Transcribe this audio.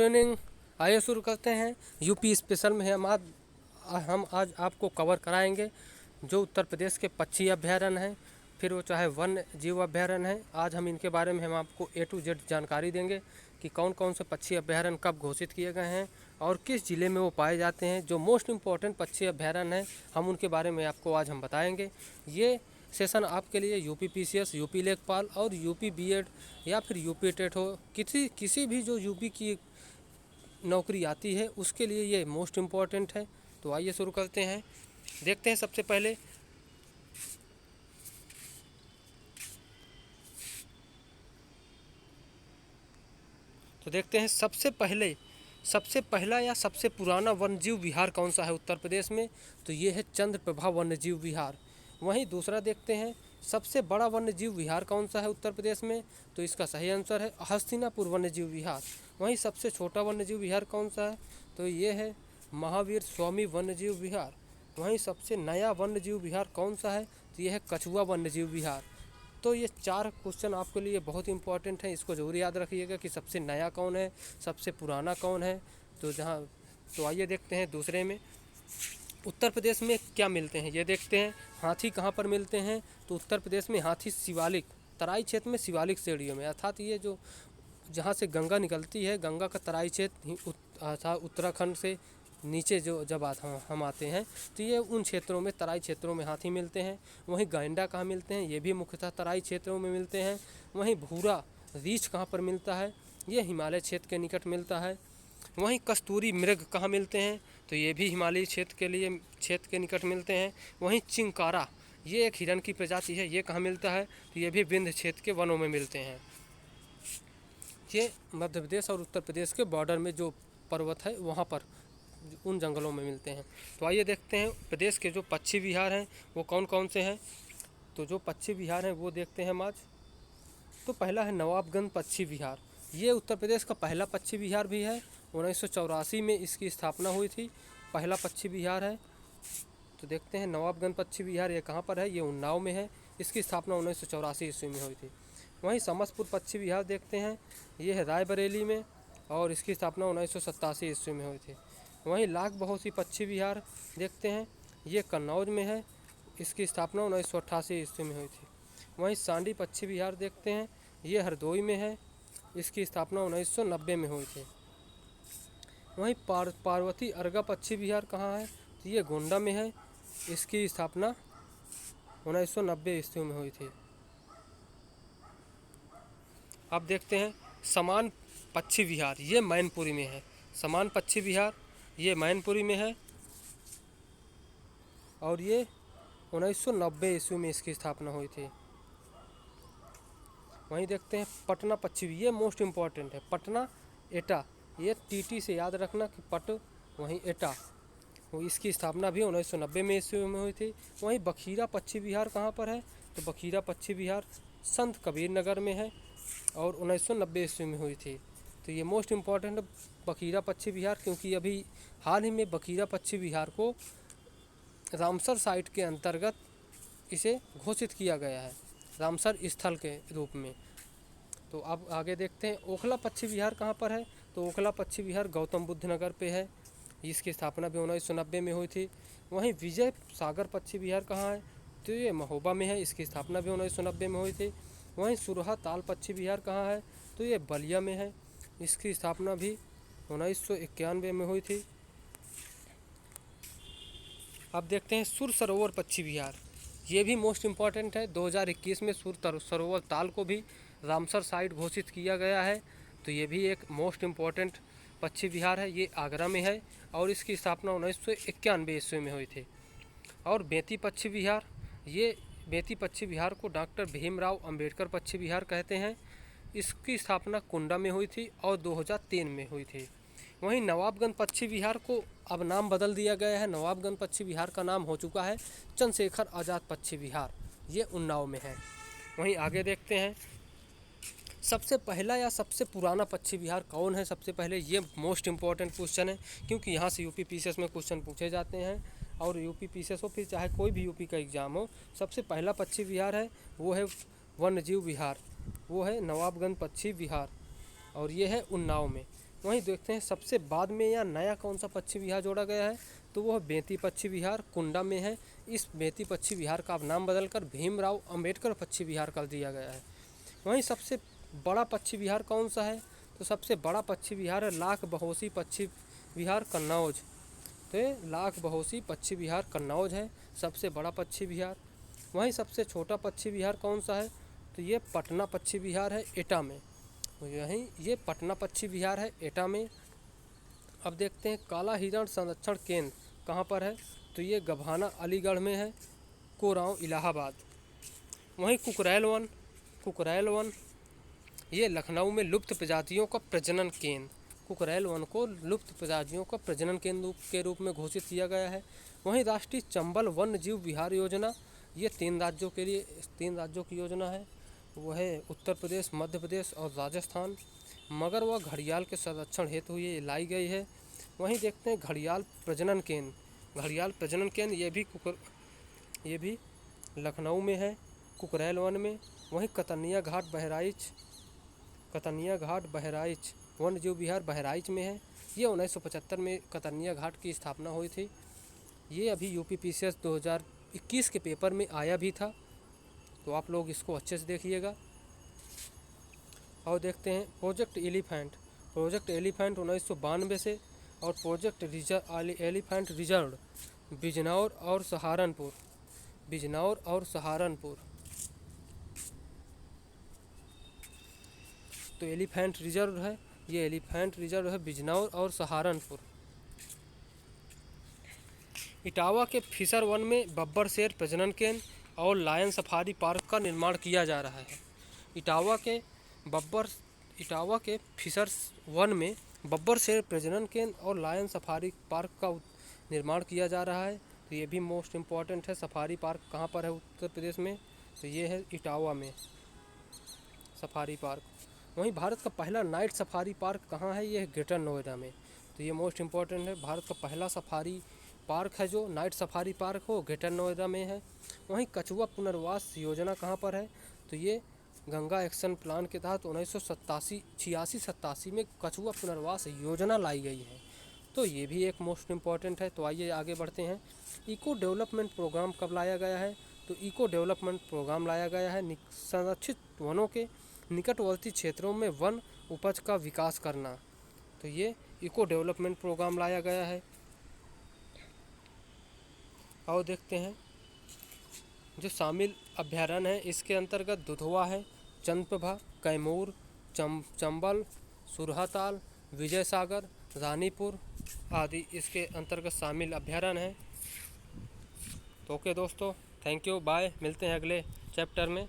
Training आइए शुरू करते हैं। यूपी स्पेशल में हम आज आपको कवर कराएंगे जो उत्तर प्रदेश के पक्षी अभ्यारण्य हैं, फिर वो चाहे वन्य जीव अभ्यारण्य हैं। आज हम इनके बारे में हम आपको A to Z जानकारी देंगे कि कौन कौन से पक्षी अभ्यारण्य कब घोषित किए गए हैं और किस ज़िले में वो पाए जाते हैं। जो मोस्ट इम्पॉर्टेंट पक्षी अभ्यारण्य हैं हम उनके बारे में आपको आज हम बताएंगे। ये सेशन आपके लिए यूपी PCS, यूपी लेखपाल और यूपी BEd या फिर यूपी टेट हो, किसी भी जो यूपी की नौकरी आती है उसके लिए ये मोस्ट इम्पॉर्टेंट है। तो आइए शुरू करते हैं। देखते हैं सबसे पहले सबसे पहला या सबसे पुराना वन्यजीव विहार कौन सा है उत्तर प्रदेश में, तो ये है चंद्रप्रभा वन्यजीव विहार। वहीं दूसरा देखते हैं सबसे बड़ा वन्यजीव विहार कौन सा है उत्तर प्रदेश में, तो इसका सही आंसर है हस्तिनापुर वन्यजीव विहार। वहीं सबसे छोटा वन्यजीव विहार कौन सा है, तो ये है महावीर स्वामी वन्यजीव विहार। वहीं सबसे नया वन्यजीव विहार कौन सा है, तो ये है कछुआ वन्यजीव विहार। तो ये 4 क्वेश्चन आपके लिए बहुत इंपॉर्टेंट हैं, इसको जरूर याद रखिएगा कि सबसे नया कौन है, सबसे पुराना कौन है। तो आइए देखते हैं दूसरे में उत्तर प्रदेश में क्या मिलते हैं। ये देखते हैं हाथी कहाँ पर मिलते हैं, तो उत्तर प्रदेश में हाथी शिवालिक तराई क्षेत्र में शिवालिक श्रेणियों में, अर्थात ये जो जहाँ से गंगा निकलती है, गंगा का तराई क्षेत्र उत्तराखंड से नीचे जो जब हम आते हैं तो ये उन क्षेत्रों में तराई क्षेत्रों में हाथी मिलते हैं। वहीं गैंडा कहाँ मिलते हैं, ये भी मुख्यतः तराई क्षेत्रों में मिलते हैं। वहीं भूरा रीछ कहाँ पर मिलता है, ये हिमालय क्षेत्र के निकट मिलता है। वहीं कस्तूरी मृग कहाँ मिलते हैं, तो ये भी हिमालयी क्षेत्र के निकट मिलते हैं। वहीं चिंकारा ये एक हिरण की प्रजाति है, ये कहाँ मिलता है, तो ये भी विंध्य क्षेत्र के वनों में मिलते हैं। ये मध्य प्रदेश और उत्तर प्रदेश के बॉर्डर में जो पर्वत है वहाँ पर उन जंगलों में मिलते हैं। तो आइए देखते हैं प्रदेश के जो पक्षी विहार हैं वो कौन कौन से हैं। तो जो पक्षी विहार हैं वो देखते हैं हम आज। तो पहला है नवाबगंज पक्षी विहार। ये उत्तर प्रदेश का पहला पक्षी विहार भी है। 1984 में इसकी स्थापना हुई थी, पहला पक्षी विहार है। तो देखते हैं नवाबगंज पक्षी विहार ये कहाँ पर है, ये उन्नाव में है। इसकी स्थापना 1984 ईस्वी में हुई थी। वहीं समसपुर पक्षी विहार देखते हैं, ये है रायबरेली में और इसकी स्थापना 1987 ईस्वी में हुई थी। वहीं लाख बहोसी पक्षी विहार देखते हैं, ये कन्नौज में है, इसकी स्थापना 1988 ईस्वी में हुई थी। वहीं सांडी पक्षी विहार देखते हैं, ये हरदोई में है, इसकी स्थापना 1990 में हुई थी। वहीं पार्वती अर्गा पक्षी विहार कहाँ है, तो ये गोंडा में है, इसकी स्थापना 1990 ईस्वी में हुई थी। अब देखते हैं समान पक्षी विहार, ये मैनपुरी में है। समान पक्षी विहार ये मैनपुरी में है और ये 1990 ईस्वी में इसकी स्थापना हुई थी। वहीं देखते हैं पटना पक्षी, ये मोस्ट इम्पॉर्टेंट है, पटना एटा, ये TT से याद रखना कि पट वहीं एटा, वो इसकी स्थापना भी 1990 में ईस्वी में हुई थी। वहीं बखीरा पक्षी विहार कहाँ पर है, तो बखीरा पक्षी विहार संत कबीर नगर में है और 1990 ईस्वी में हुई थी। तो ये मोस्ट इम्पॉर्टेंट है बखीरा पक्षी विहार, क्योंकि अभी हाल ही में बखीरा पक्षी विहार को रामसर साइट के अंतर्गत इसे घोषित किया गया है, रामसर स्थल के रूप में। तो अब आगे देखते हैं ओखला पक्षी विहार कहाँ पर है, तो ओखला पक्षी विहार गौतम बुद्ध नगर पे है, इसकी स्थापना भी 1990 में हुई थी। वहीं विजय सागर पक्षी विहार कहाँ है, तो ये महोबा में है, इसकी स्थापना भी 1990 में हुई थी। वहीं सुरहा ताल पक्षी विहार कहाँ है, तो ये बलिया में है, इसकी स्थापना भी 1991 में हुई थी। अब देखते हैं सुर सरोवर पक्षी विहार, ये भी मोस्ट इम्पॉर्टेंट है। 2021 में सुर सरोवर ताल को भी रामसर साइट घोषित किया गया है, तो ये भी एक मोस्ट इम्पॉर्टेंट पक्षी विहार है। ये आगरा में है और इसकी स्थापना 1991 ईस्वी में हुई थी। और बेती पक्षी विहार, ये बेती पक्षी विहार को डॉक्टर भीमराव अंबेडकर पक्षी विहार कहते हैं, इसकी स्थापना कुंडा में हुई थी और 2003 में हुई थी। वहीं नवाबगंज पक्षी विहार को अब नाम बदल दिया गया है, नवाबगंज पक्षी विहार का नाम हो चुका है चंद्रशेखर आज़ाद पक्षी विहार, ये उन्नाव में है। वहीं आगे देखते हैं सबसे पहला या सबसे पुराना पक्षी विहार कौन है। सबसे पहले ये मोस्ट इम्पॉर्टेंट क्वेश्चन है, क्योंकि यहाँ से यूपी PCS में क्वेश्चन पूछे जाते हैं और यूपी PCS हो फिर चाहे कोई भी यूपी का एग्ज़ाम हो, सबसे पहला पक्षी विहार है वो है वन्यजीव विहार, वो है नवाबगंज पक्षी विहार और ये है उन्नाव में। वहीं देखते हैं सबसे बाद में या नया कौन सा पक्षी विहार जोड़ा गया है, तो वह बेंती पक्षी विहार कुंडा में है। इस बेंती पक्षी विहार का अब नाम बदलकर भीमराव अंबेडकर पक्षी विहार कर दिया गया है। वहीं सबसे बड़ा पक्षी विहार कौन सा है, तो सबसे बड़ा पक्षी विहार है लाख बहोसी पक्षी विहार कन्नौज। तो ये लाख बहोसी पक्षी विहार कन्नौज है सबसे बड़ा पक्षी विहार। वहीं सबसे छोटा पक्षी विहार कौन सा है, तो ये पटना पक्षी विहार है एटा में। यहीं ये पटना पक्षी विहार है एटा में। अब देखते हैं काला हिरण संरक्षण केंद्र कहाँ पर है, तो ये गभाना अलीगढ़ में है, कोरांव इलाहाबाद। वहीं कुकरैल वन ये लखनऊ में लुप्त प्रजातियों का प्रजनन केंद्र, कुकरैल वन को लुप्त प्रजातियों का प्रजनन केंद्र के रूप में घोषित किया गया है। वहीं राष्ट्रीय चंबल वन्य जीव विहार योजना, ये 3 राज्यों की योजना है, वह है उत्तर प्रदेश, मध्य प्रदेश और राजस्थान, मगर वह घड़ियाल के संरक्षण हेतु ये लाई गई है। वहीं देखते हैं घड़ियाल प्रजनन केंद्र ये भी लखनऊ में है, कुकरैल वन में। वहीं कतनिया घाट बहराइच वन्य जीव विहार बहराइच में है। ये 1975 में कतनिया घाट की स्थापना हुई थी। ये अभी यूपीपीसीएस 2021 के पेपर में आया भी था, तो आप लोग इसको अच्छे से देखिएगा। और देखते हैं प्रोजेक्ट एलिफेंट 1992 से, और प्रोजेक्ट एलिफेंट रिजर्व बिजनौर और सहारनपुर। तो एलिफेंट रिजर्व है बिजनौर और सहारनपुर। इटावा के फिशर वन में बब्बर शेर प्रजनन केंद्र और लायन सफारी पार्क का निर्माण किया जा रहा है। इटावा के फिशर्स वन में बब्बर शेर प्रजनन केंद्र और लायन सफारी पार्क का निर्माण किया जा रहा है। तो ये भी मोस्ट इम्पॉर्टेंट है। सफारी पार्क कहाँ पर है उत्तर प्रदेश में, तो ये है इटावा में सफारी पार्क। वहीं भारत का पहला नाइट सफारी पार्क कहाँ है, ये है ग्रेटर नोएडा में। तो ये मोस्ट इम्पॉर्टेंट है। भारत का पहला सफारी पार्क है जो नाइट सफारी पार्क हो, ग्रेटर नोएडा में है। वहीं कछुआ पुनर्वास योजना कहाँ पर है, तो ये गंगा एक्शन प्लान के तहत 1986 में कछुआ पुनर्वास योजना लाई गई है। तो ये भी एक मोस्ट इम्पॉर्टेंट है। तो आइए आगे बढ़ते हैं। इको डेवलपमेंट प्रोग्राम कब लाया गया है, तो इको डेवलपमेंट प्रोग्राम लाया गया है संरक्षित वनों के निकटवर्ती क्षेत्रों में वन उपज का विकास करना। तो ये इको डेवलपमेंट प्रोग्राम लाया गया है। और देखते हैं जो शामिल अभ्यारण्य है, इसके अंतर्गत दुधवा है, चंद्रप्रभा, कैमूर, चंबल, सुरहाताल, विजय सागर, रानीपुर आदि इसके अंतर्गत शामिल अभ्यारण्य है। तो ओके दोस्तों, थैंक यू, बाय, मिलते हैं अगले चैप्टर में।